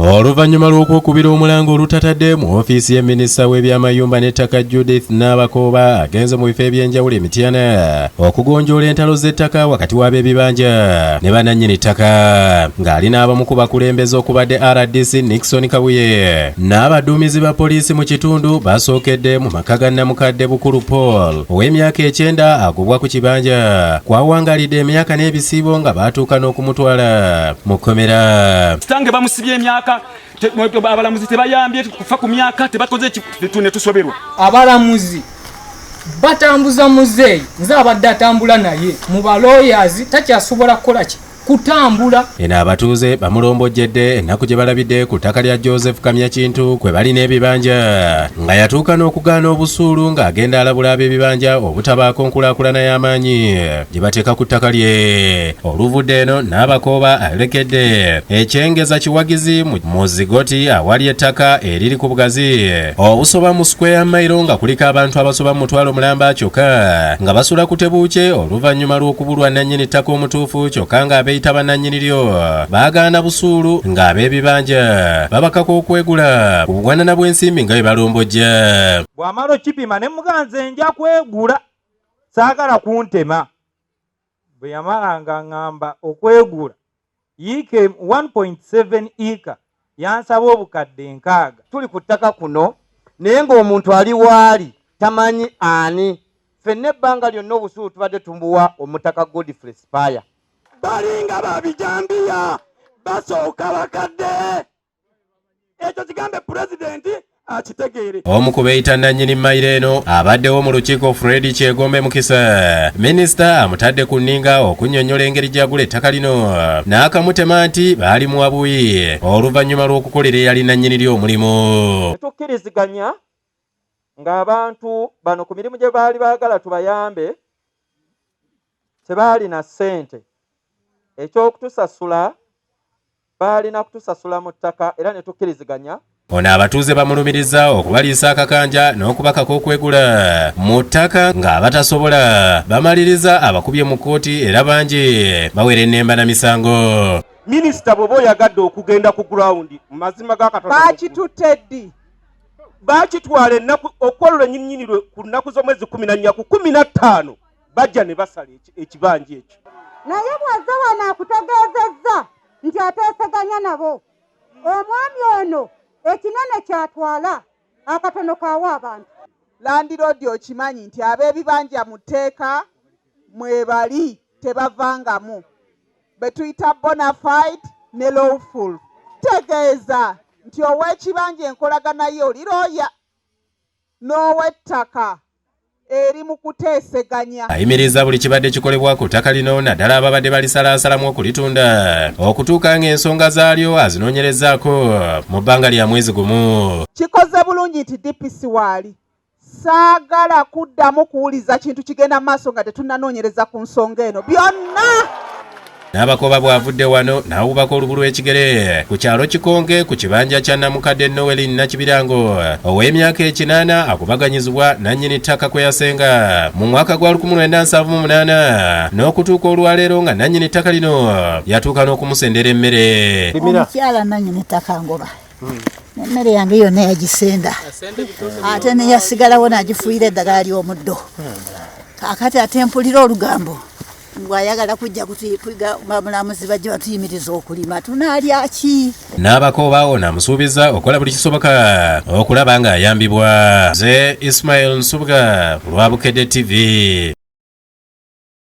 Oluvanyuma lw'okwokubira omulango olutatadde mu ofiisi ya Minisita w'ebyamayumba n'ettaka Judith Nalule agenze mu bifo eby'enjawulo e Mityana okugonjoola entalo z'ettaka wakati w'ab'ebibanja ne bannanyini ttaka ng'alina abamu ku bakulembeze okubadde RDC Nixon Kabuye n'abaduumizi ba poliisi mu kitundu basookedde mu maka ga Namukadde Bukulu Paul ow'emyaka 9 agobwa ku kibanja kwawangalidde emyaka n'ebisiibo nga baatuuka n'okumutwala mu kkomera. Tange bamusibye emyaka abalamuzi tebayambye kufa ku myaka tebakoze tune tusoberwa. Abalamuzi batambuza muzeeyi nze abadde atambula naye mu balawyers takyasobola kukola ki kutambula. Eno abatuuze bamulombojjedde ennaku gye balabidde ku ttaka lya Joseph Kamyakintu kwe balina ebibanja nga yatuuka n'okugaana obusuulu ng'agenda alabula ab'ebibanja obutabaako nkulaakulana y'amaanyi gye bateeka ku ttaka lye. Oluvudde eno Nabakooba alekedde ekyengeza kiwagizi mu zigoti awali ettaka eriri ku bugazi obusoba mu square mayiro nga kuliko abantu abasoba mu mutwalo mulamba kyokka nga basula ku tebuukye oluvanyuma lw'okubulwa nannyini ttaka omutuufu kyokka nga bayita bannanyini lyo baagaana busuulu ng'ab'ebibanja babakako okwegula ku bugwanana bw'ensimbi nga bwe balombojja. Bw'amala okipima ne muganze nja kwegula saagala kuntema. Bwe yamalanga ngamba okwegula yiike 1.7 ika yansaba obukadde 6. Tuli ku ttaka kuno naye ng'omuntu ali waali tamanyi ani. Ffenna ebbanga lyonna obusuulu tubadde tumbuwa omutaka Godfrey Spire. Balinga babijambiya basooka bakadde ekyo kigambe pulezidenti akitegeere. Omu ku beeyita nannyini mayiro eno abaddewo mu lukiiko Fred Kyegombe Mukisa Minisita amutadde ku nninga okunnyonnyola engeri gy'agula ettaka lino n'akamutema nti baali mu wabuyi oluvannyuma lw'okukolera eyali nannyini ly'omulimu. Tukkiriziganya ng'abantu bano ku mirimu gye baali baagala tubayambe tebaali na ssente ekyokutusasula baalina kutusasula mu ttaka era ne tukkiriziganya. Ono abatuuze bamulumiriza okubaliisa akakanja n'okubakako okwegula mu ttaka ng'abatasobola bamaliriza abakubye mu kkooti era bangi bawera ennemba na misango. Minisita bw'oba oyagadde okugenda ku gurawundi mu mazima ga Katonda baakitutte ddi baakitwala ennaku okukolera ennyinnyini ku nnaku z'omwezi 14 ku 15 bajja ne basala ekibanja ekyo. Naye bw'azza wano akutegeezezza nti ateesaganya nabo. Omwami ono ekinene kyatwala akatono kaawa abantu. Landiroodi okimanyi nti ab'ebibanja mu tteeka mwebali tebavangamu be tuyita bonafide ne lawful. Tegeeza nti ow'ekibanja enkolagana ye oli looya n'ow'ettaka eri mu kuteeseganya. Ayimirizza buli kibadde kikolebwa ku ttaka lino naddala ababadde balisalaasalamu okulitunda okutuuka ng'ensonga zaalyo azinoonyerezaako mu bbanga lya mwezi gumu. Kikoze bulungi nti DPC waali saagala kuddamu kuwuliza kintu kigenda mu maaso nga tetunnanoonyereza ku nsonga eno byonna. Nabakooba bw'avudde wano n'awubako olubu lw'ekigere ku kyalo Kikonge ku kibanja kya Namukadde Noel Nakibirango ow'emyaka 8 akubaganyizibwa nannyini ttaka kwe yasenga mu mwaka gwa 1978 n'okutuuka olwaleero nga nannyini ttaka lino yatuuka n'okumusendera emmere. Omukyala nannyini ttaka ngoba emmere yange yonna yagisenda ate ne yasigalawo n'agifuuyira eddagala ly'omuddo. Kaakati ate mpulira olugambo ngwayagala kujja kutuyipwiga bamulamuzi bajje batuyimiriza okulima tunaalya ki. Nabakooba ono amusuubiza okukola buli kisoboka okulaba ng'ayambibwa. Ze Ismail Nsubuga lwa Bukedde TV.